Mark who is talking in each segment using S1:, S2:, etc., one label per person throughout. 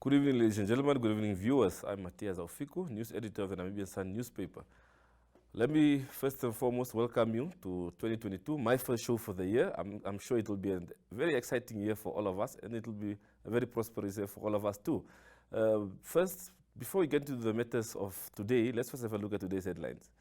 S1: Good evening, ladies and gentlemen. Good evening, viewers. I'm Matthias Aufiku, news editor of the Namibian Sun newspaper. Let me first and foremost welcome you to 2022, my first show for the year. I'm sure it will be a very exciting year for all of us, and it will be a very prosperous year for all of us too. First, before we get into the matters of today, let's first have a look at today's headlines.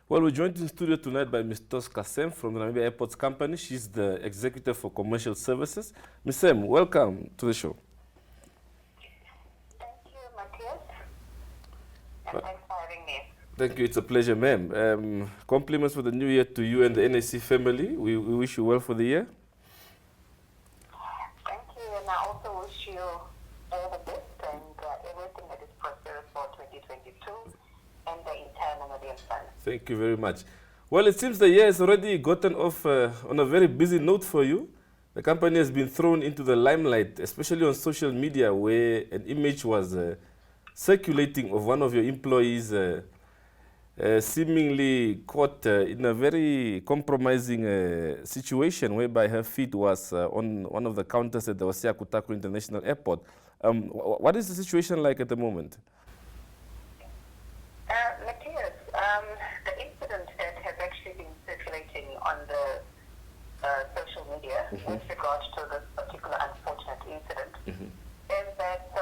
S1: Well, we're joined in studio tonight by Ms. Toska from the Namibia Airports Company. She's the Executive for Commercial Services. Ms. Sem, welcome to the show.
S2: Thank you, Matthias. And thanks for having me.
S1: Thank you. It's a pleasure, ma'am. Compliments for the new year to you and the NAC family. We wish you well for the year.
S2: Thank you, and I also wish you all the best and everything that is prosperous for 2022 and the entire Namibian Sun.
S1: Thank you very much. Well, it seems the year has already gotten off on a very busy note for you. The company has been thrown into the limelight, especially on social media, where an image was circulating of one of your employees seemingly caught in a very compromising situation, whereby her feet was on one of the counters at the Hosea Kutako International Airport. What is the situation like at the moment?
S2: Matthias, the incident that has actually been circulating on the social media with regards to this particular unfortunate incident is that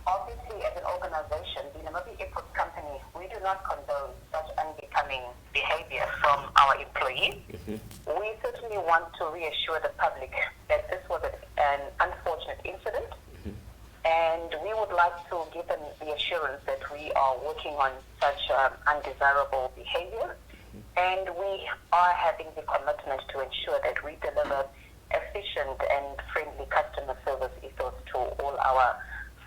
S2: obviously as an organization, the Namibia Airports Company, we do not condone such unbecoming behavior from our employees. We certainly want to reassure the public that this was an unfortunate incident. And we would like to give them the assurance that we are working on such undesirable behavior. And we are having the commitment to ensure that we deliver efficient and friendly customer service ethos to all our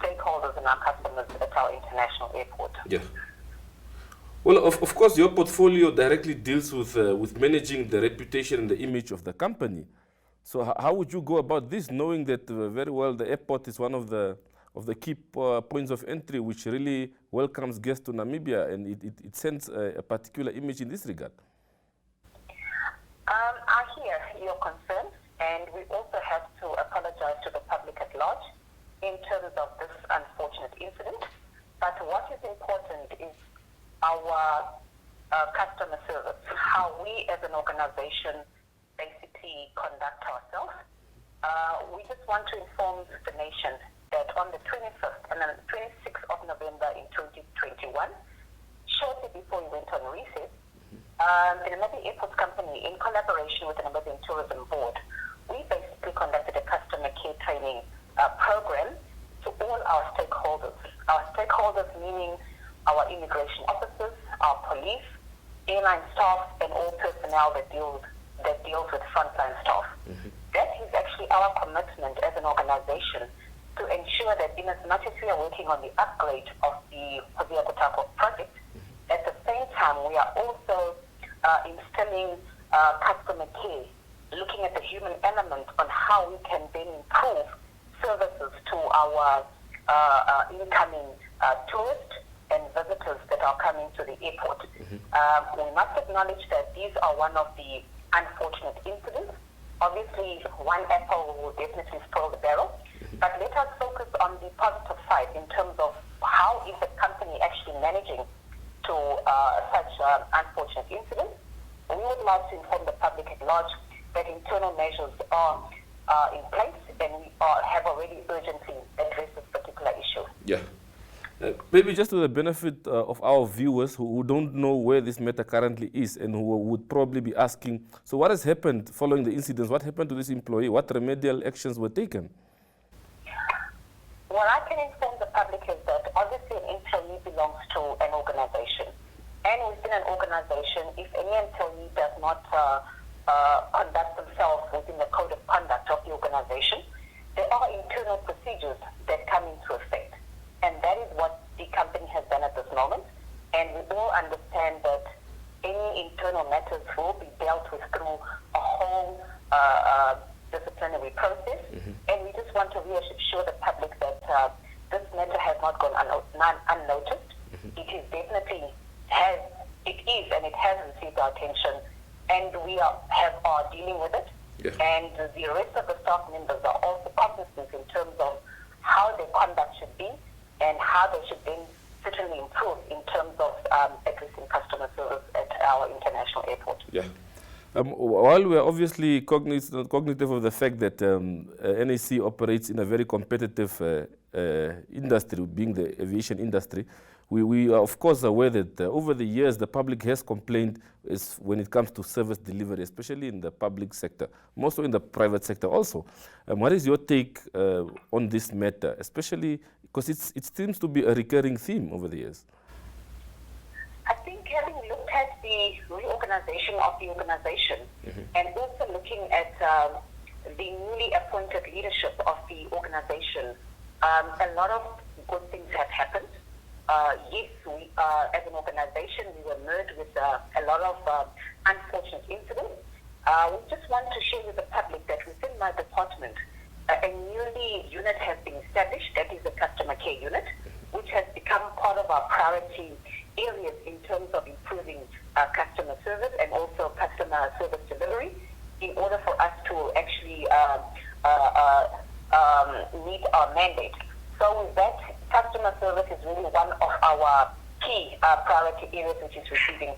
S2: stakeholders and our customers at our international airport.
S1: Yeah. Well, of course, your portfolio directly deals with managing the reputation and the image of the company. So how would you go about this, knowing that very well the airport is one of the key points of entry, which really welcomes guests to Namibia, and it sends a particular image in this regard?
S2: I hear your concerns, and we also have to apologize to the public at large in terms of this unfortunate incident. But what is important is our customer service, how we as an organization basically conduct ourselves. We just want to inform the nation that on the 25th and the 26th of November in 2021, shortly before we went on recess, the Namibia Airports Company, in collaboration with the Namibian Tourism Board, we basically conducted a customer care training program to all our stakeholders. Our stakeholders meaning our immigration officers, our police, airline staff, and all personnel that deals with frontline staff. That is actually our commitment as an organization to ensure that in as much as we are working on the upgrade of the Hosea Kutako project, at the same time we are also instilling customer care, looking at the human element on how we can then improve services to our incoming tourists and visitors that are coming to the airport. We must acknowledge that these are one of the unfortunate incidents, obviously one apple will definitely spoil the barrel, but let us focus on the positive side in terms of how is the company actually managing to such unfortunate incidents. We would like to inform the public at large that internal measures are in place, and we have already urgently addressed this particular issue.
S1: Yeah. Maybe just to the benefit of our viewers who don't know where this matter currently is and who would probably be asking, so what has happened following the incidents? What happened to this employee? What remedial actions were taken?
S2: What I can inform the public is that obviously an employee belongs to an organization. And within an organization, if any employee does not conduct themselves within the code of conduct of the organization, there are internal procedures that come into effect. And that is what the company has done at this moment. And we all understand that any internal matters will be dealt with through a whole disciplinary process. And we just want to reassure the public that this matter has not gone unnoticed. It is definitely and it has received our attention, and we are dealing with it.
S1: Yeah.
S2: And the rest of the staff members are also cognizant in terms of how their conduct should be and how they should then certainly improve in terms of addressing customer service at our international airport.
S1: Yeah. While we are obviously cognitive of the fact that NAC operates in a very competitive industry, being the aviation industry, we are of course aware that over the years the public has complained when it comes to service delivery, especially in the public sector, more so in the private sector also. What is your take on this matter, especially because it seems to be a recurring theme over the years?
S2: I think having looked at the reorganization of the organization and also looking at the newly appointed leadership of the organization, a lot of good things have happened. Yes, we as an organization, we were merged with a lot of unfortunate incidents. We just want to share with the public that within my department, a newly unit has been established, that is the customer care unit, which has become part of our priority areas in terms of improving customer service and also customer service delivery in order for us to actually meet our mandate. So with that, customer service is really one of our key priority areas which is receiving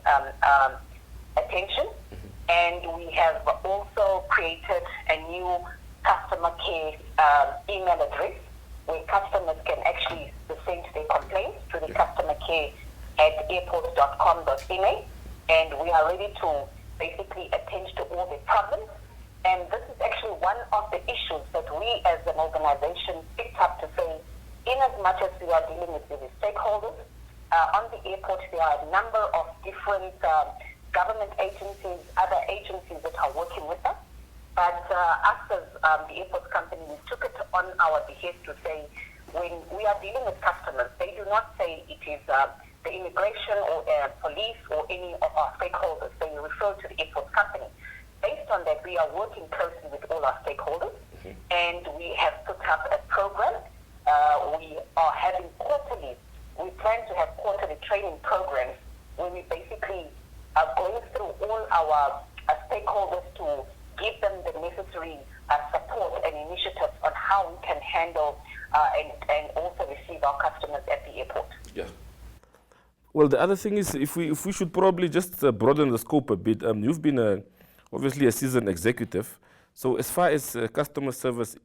S2: attention. And we have also created a new customer care email address where customers can actually send their complaints to the customer care at airports.com.ma, and we are ready to basically attend to all the problems. And this is actually one of the issues that we as an organization picked up to say, in as much as we are dealing with the stakeholders, on the airport there are a number of different government agencies, other agencies that are working with us. But us as the airport company, we took it on our behest to say, when we are dealing with customers, they do not say it is the immigration or police or any of our stakeholders. They refer to the airport company. Based on that, we are working closely with all our stakeholders, and we have put up a program. We are having we plan to have quarterly training programs where we basically are going through all our stakeholders to give them the necessary support and initiatives on how we can handle and also receive our customers at the airport.
S1: Yeah. Well, the other thing is, if we should probably just broaden the scope a bit. You've been obviously a seasoned executive. So as far as customer service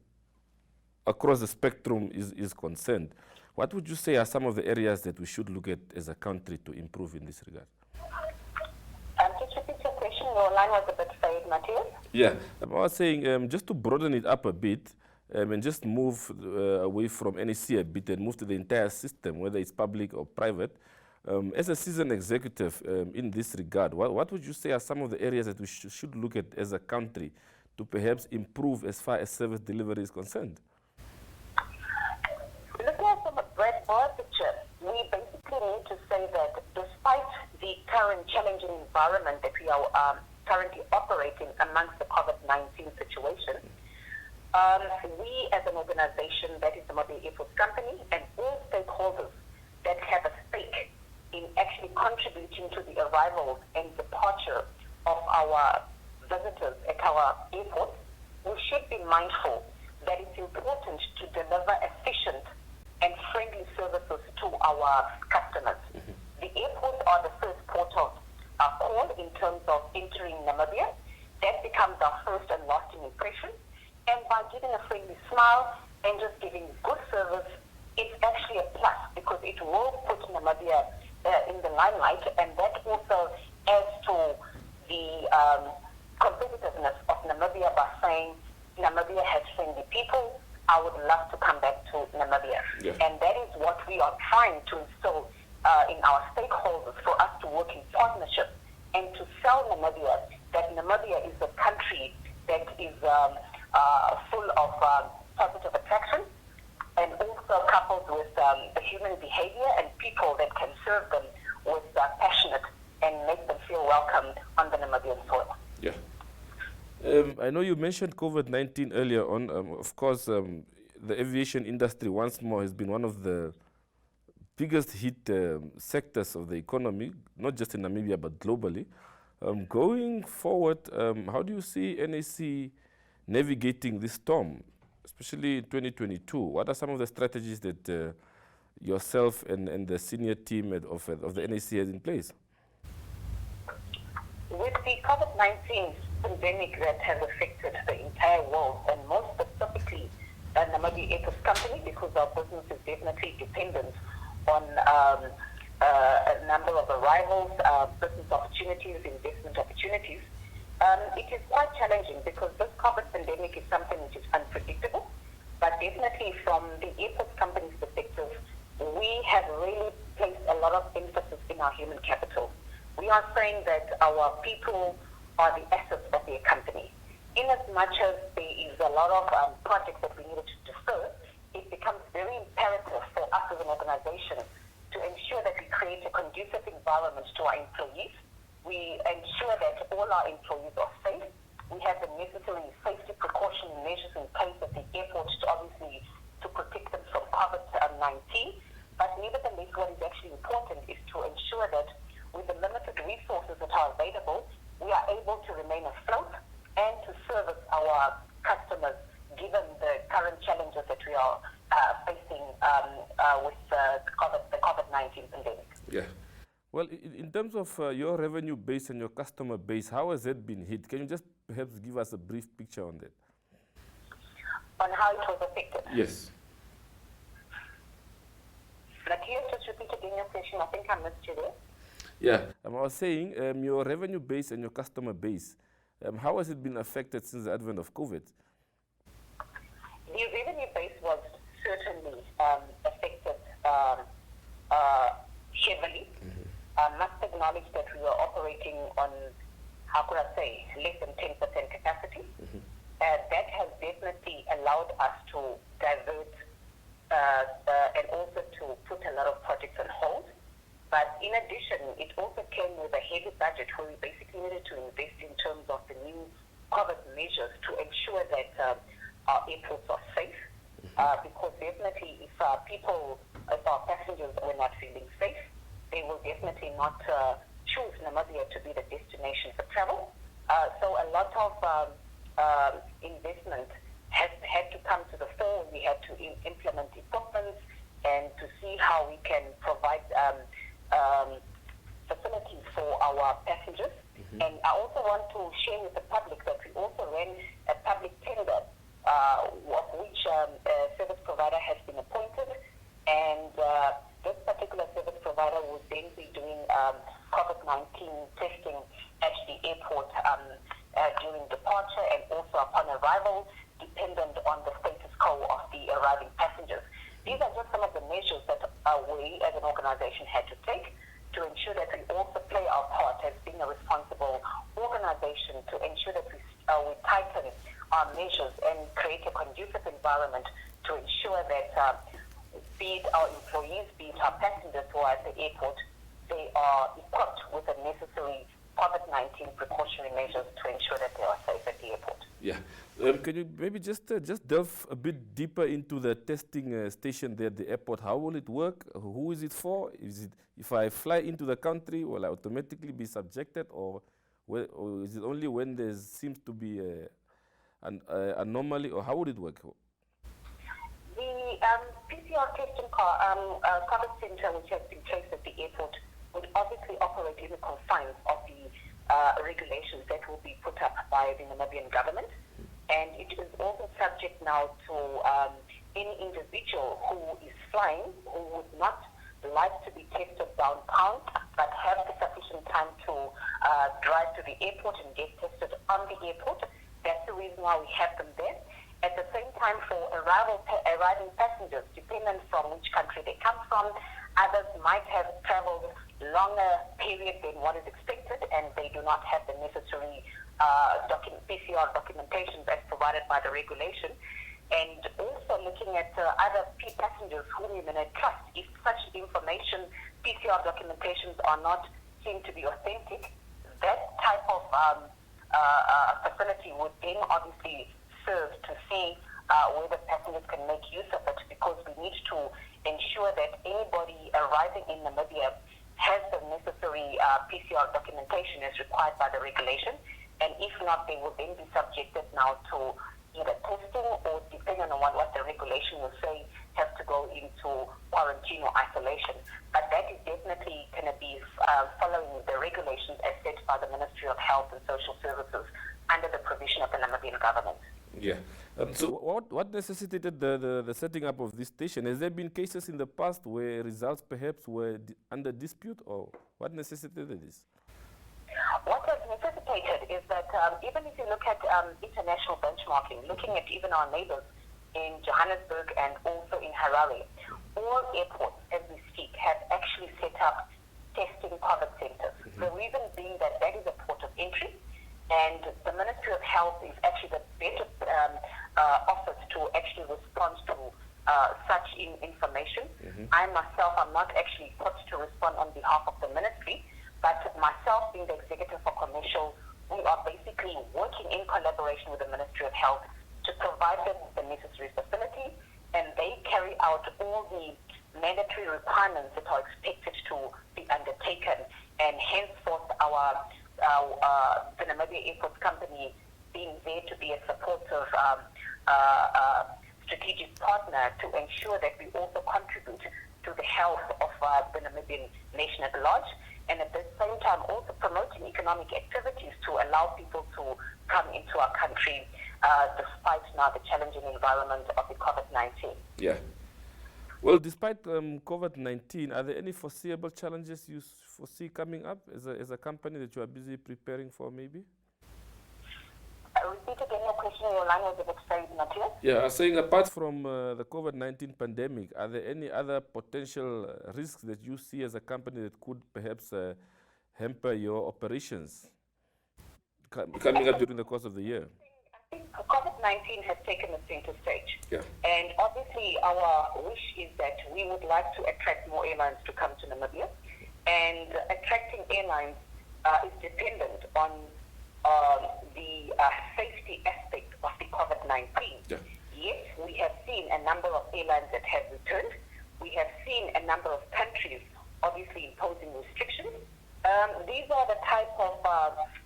S1: across the spectrum is concerned, what would you say are some of the areas that we should look at as a country to improve in this regard?
S2: Just repeat your question. Your line was a bit fade, Matthias.
S1: Yeah, I was saying just to broaden it up a bit and just move away from NEC a bit and move to the entire system, whether it's public or private. As a seasoned executive in this regard, what would you say are some of the areas that we should look at as a country to perhaps improve as far as service delivery is concerned?
S2: Looking at from a broad picture, we basically need to say that despite the current challenging environment that we are currently operating amongst the COVID-19 situation, we as an organization, that is the Mobile Airports Company, and all stakeholders that have a stake in actually contributing to the arrival and departure of our visitors at our airports, should be mindful that it's important to deliver efficient and friendly services to our customers. The airports are the first port of call in terms of entering Namibia. That becomes our first and lasting impression. And by giving a friendly smile and just giving good service, it's actually a plus because it will put Namibia in the limelight, and that also adds to the competitiveness of Namibia by saying Namibia has friendly people. I would love to come back to Namibia.
S1: Yeah.
S2: And that is what we are trying to instill in our stakeholders, for us to work in partnership and to sell Namibia that Namibia is a country that is full of positive attraction, and also coupled with the human behavior and people that can serve them with passionate and make them feel welcomed on the Namibian soil.
S1: Yeah. I know you mentioned COVID-19 earlier on. Of course, the aviation industry once more has been one of the biggest hit sectors of the economy, not just in Namibia but globally. Going forward, how do you see NAC navigating this storm, especially in 2022? What are some of the strategies that yourself and the senior team of the NAC has in place?
S2: With the COVID-19 pandemic that has affected the entire world, and more specifically Namibia Airports Company, because our business is definitely dependent on a number of arrivals, business opportunities, investment opportunities, it is quite challenging because this COVID pandemic is something which is unpredictable. But definitely from the airports company's perspective, we have really placed a lot of emphasis in our human capital. We are saying that our people are the assets of their company. In as much as there is a lot of projects that we needed to defer, it becomes very imperative for us as an organization to ensure that we create a conducive environment to our employees. We ensure that all our employees are safe. We have the necessary safety precaution measures in place at the airport to obviously to protect them from COVID-19. But nevertheless, what is actually important is to ensure that with the limited resources that are available, we are able to remain afloat and to service our customers given the current challenges that we are facing with the COVID-19 pandemic.
S1: Yeah. Well, in terms of your revenue base and your customer base, how has that been hit? Can you just perhaps give us a brief picture on that?
S2: On how it was affected?
S1: Yes.
S2: Matthias, just repeat again your question. I think I missed you there.
S1: Yeah, I was saying your revenue base and your customer base, how has it been affected since the advent of COVID?
S2: The revenue base was certainly affected heavily. I must acknowledge that we were operating on, how could I say, less than 10% capacity. That has definitely allowed us to divert and also to put a lot of projects on hold. But in addition, it also came with a heavy budget where we basically needed to invest in terms of the new COVID measures to ensure that our airports are safe. Because definitely if our passengers were not feeling safe, they will definitely not choose Namibia to be the destination for travel. So a lot of investment has had to come to the fore. We had to implement equipment and to see how we can provide facilities for our passengers. And I also want to share with the public that we also ran a public tender of which service provider has been appointed, and this particular service provider will then be doing COVID-19 testing at the airport during departure and also upon arrival, dependent on the status quo of the arriving passengers. These are just some of the measures that we as an organization had to take to ensure that we also play our part as being a responsible organization to ensure that we tighten our measures and create a conducive environment to ensure that be it our employees, be it our passengers who are at the airport, they are equipped with the necessary COVID-19 precautionary measures to ensure that they are safe at the airport.
S1: Yeah. Can you maybe just delve a bit deeper into the testing station there at the airport? How will it work? Who is it for? Is it if I fly into the country, will I automatically be subjected, or is it only when there seems to be anomaly, or how would it work?
S2: The PCR testing COVID center, which has been placed at the airport, would obviously operate in the confines of the regulations that will be put up by the Namibian government. And it is also subject now to any individual who is flying who would not like to be tested downtown but have the sufficient time to drive to the airport and get tested on the airport. That's the reason why we have them there. At the same time, for arriving passengers, depending from which country they come from, others might have traveled longer period than what is expected, and they do not have the necessary PCR documentation as provided by the regulation. And also looking at other passengers whom you may trust, if such information, PCR documentations are not seen to be authentic, that type of facility would then obviously serve to see whether passengers can make use of it, because we need to ensure that anybody arriving in Namibia has the necessary PCR documentation as required by the regulation. And if not, they will then be subjected now to either testing or, depending on what the regulation will say, have to go into quarantine or isolation. But that is definitely going to be following the regulations as set by the Ministry of Health and Social Services under the provision of the Namibian government.
S1: Yeah. So what necessitated the setting up of this station? Has there been cases in the past where results perhaps were under dispute, or what necessitated this?
S2: What has necessitated is that even if you look at international benchmarking, looking at even our neighbors in Johannesburg and also in Harare, all airports, as we speak, have actually set up testing COVID centers. Mm-hmm. The reason being that is a port of entry, and the Ministry of Health is actually the better office to actually respond to such information. Mm-hmm. I myself am not actually put to respond on behalf of the ministry, but myself being the executive for commercial, we are basically working in collaboration with the Ministry of Health to provide them the necessary facility, and they carry out all the mandatory requirements that are expected to be undertaken, and henceforth the Namibia Airports Company being there to be a supportive strategic partner to ensure that we also contribute to the health of the Namibian nation at large, and at the same time also promoting economic activities to allow people to come into our country despite now the challenging environment of the COVID-19.
S1: Yeah. Well, despite COVID-19, are there any foreseeable challenges you foresee coming up as a company that you are busy preparing for, maybe?
S2: Repeat again your question. Your line was a bit faded, Matthias.
S1: Yeah, I was saying, apart from the COVID-19 pandemic, are there any other potential risks that you see as a company that could perhaps hamper your operations coming up during the course of the year?
S2: I think COVID-19 has taken the center stage.
S1: Yeah.
S2: And obviously our wish is that we would like to attract more airlines to come to Namibia. And attracting airlines is dependent on the safety aspect of the COVID-19. Yeah. Yes, we have seen a number of airlines that have returned. We have seen a number of countries obviously imposing restrictions. These are the type of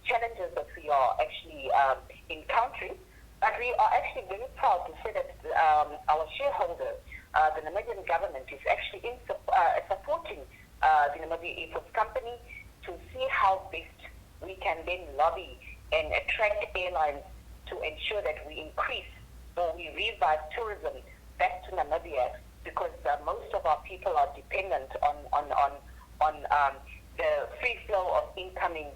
S2: challenges that we are actually encountering. But we are actually very proud to say that our shareholder, the Namibian government, is actually supporting the Namibia Airports Company to see how best we can then lobby and attract airlines to ensure that we increase or we revive tourism back to Namibia, because most of our people are dependent on the free flow of incoming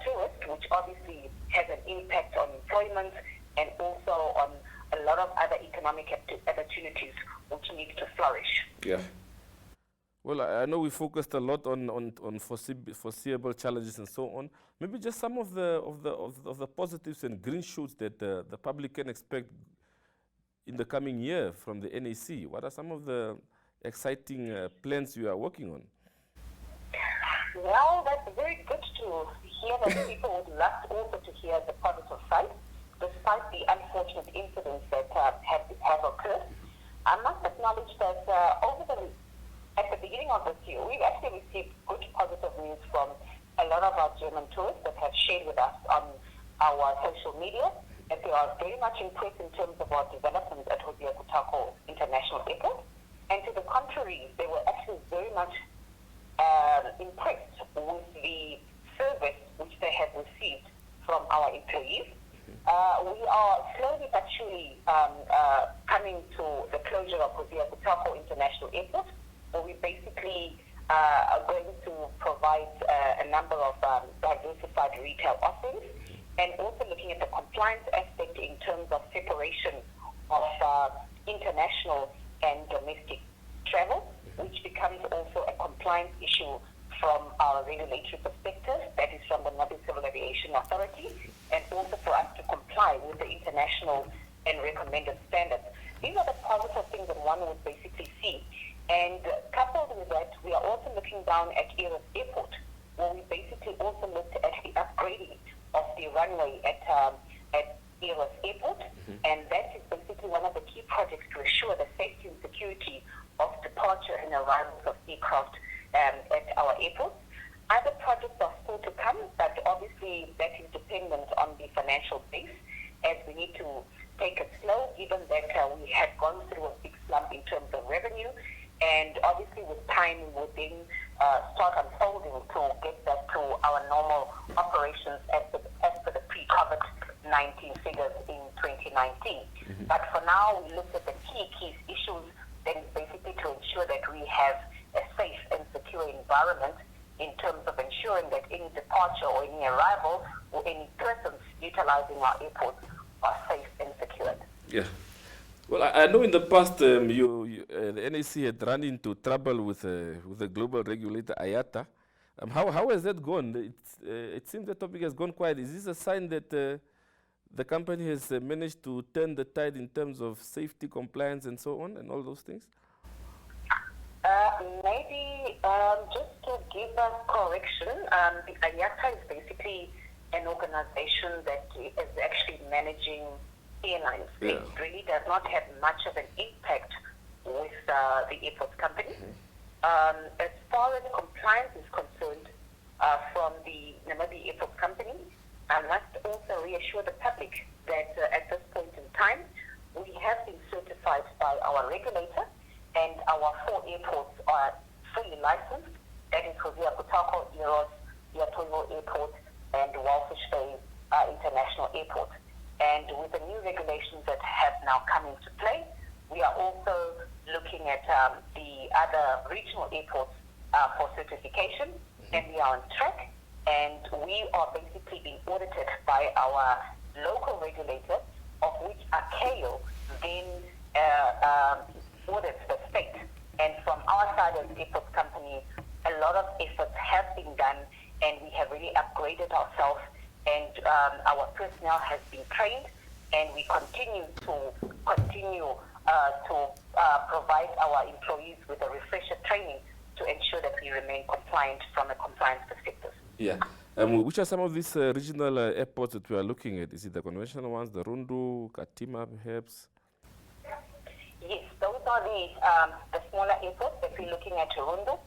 S2: tourists, which obviously has an impact on employment and also on a lot of other economic opportunities which need to flourish.
S1: Yeah. Well, I know we focused a lot on foreseeable challenges and so on. Maybe just some of the positives and green shoots that the public can expect in the coming year from the NAC. What are some of the exciting plans you are working on?
S2: Well, that's very good to hear that people would love also to hear the positive side, despite the unfortunate incidents that have occurred. I must acknowledge that at the beginning of this year, we've actually received good positive news from a lot of our German tourists that have shared with us on our social media. that they are very much impressed in terms of our development at Hosea Kutako International Airport. And to the contrary, they were actually very much impressed with the service which they have received from our employees. We are slowly but surely coming to the closure of Hosea Kutako International Airport, where we basically are going to provide a number of diversified retail offerings, and also looking at the compliance aspect in terms of separation of international and domestic travel, which becomes also a compliance issue from our regulatory perspective, that is from the National Civil Aviation Authority, and also for us to comply with the international and recommended standards. These are the positive things that one would basically see. And coupled with that, we are also looking down at Eros Airport, where we basically also looked at the upgrading of the runway at Eros Airport, and that is basically one of the key projects to assure the safety and security of departure and arrivals of aircraft at our airports. Other projects are still to come, but obviously that is dependent on the financial base, as we need to take it slow, given that we had gone through a big slump in terms of revenue, and obviously with time we would then start unfolding to get back to our normal operations as per the pre-COVID-19 figures in 2019. But for now, we looked at the key issues, that is basically to ensure that we have a safe and secure environment in terms of ensuring that any departure or any arrival or any persons utilizing our airports are safe and secured.
S1: Yeah. Well, I know in the past the NAC had run into trouble with the global regulator IATA. How has that gone? It seems the topic has gone quiet. Is this a sign that the company has managed to turn the tide in terms of safety, compliance, and so on, and all those things?
S2: Maybe just to give a correction, the IATA is basically an organization that is actually managing airlines.
S1: Yeah.
S2: It really does not have much of an impact with the airport company. As far as compliance is concerned, from the Namibia Airport Company, I must also reassure the public that at this point in time, we have been certified by our regulator, and our 4 airports are fully licensed. That is Hosea Kutako, Eros, Yatoyo Airport, and Walfish Bay International Airport. And with the new regulations that have now come into play, we are also looking at the other regional airports for certification, and we are on track. And we are basically being audited by our local regulator, of which ACAO then audits the state. And from our side as airport company, a lot of efforts have been done, and we have really upgraded ourselves, and our personnel has been trained, and we continue to provide our employees with a refresher training to ensure that we remain compliant from a compliance perspective.
S1: Yeah. Which are some of these regional airports that we are looking at? Is it the conventional ones, the Rundu, Katima perhaps?
S2: Yes, those are the smaller airports that we're looking at: Rundu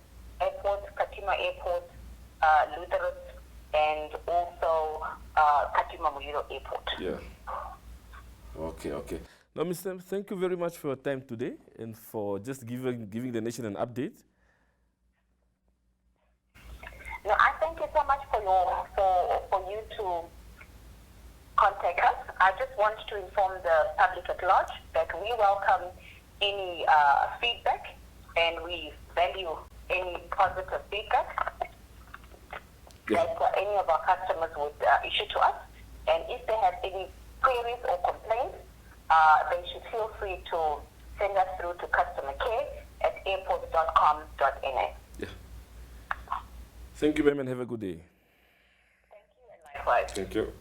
S2: Airport, Katima Airport, Lutherus, and also Katima Muliro Airport.
S1: Yeah. Okay. Now, Mr. Thank you very much for your time today and for just giving the nation an update.
S2: No, I thank you so much for you to contact us. I just want to inform the public at large that we welcome any feedback, and we value any positive feedback that any of our customers would issue to us. And if they have any queries or complaints, they should feel free to send us through to customer care at airports.com.na.
S1: Yeah. Thank you, ma'am, and have a good day.
S2: Thank you, and likewise.
S1: Thank you.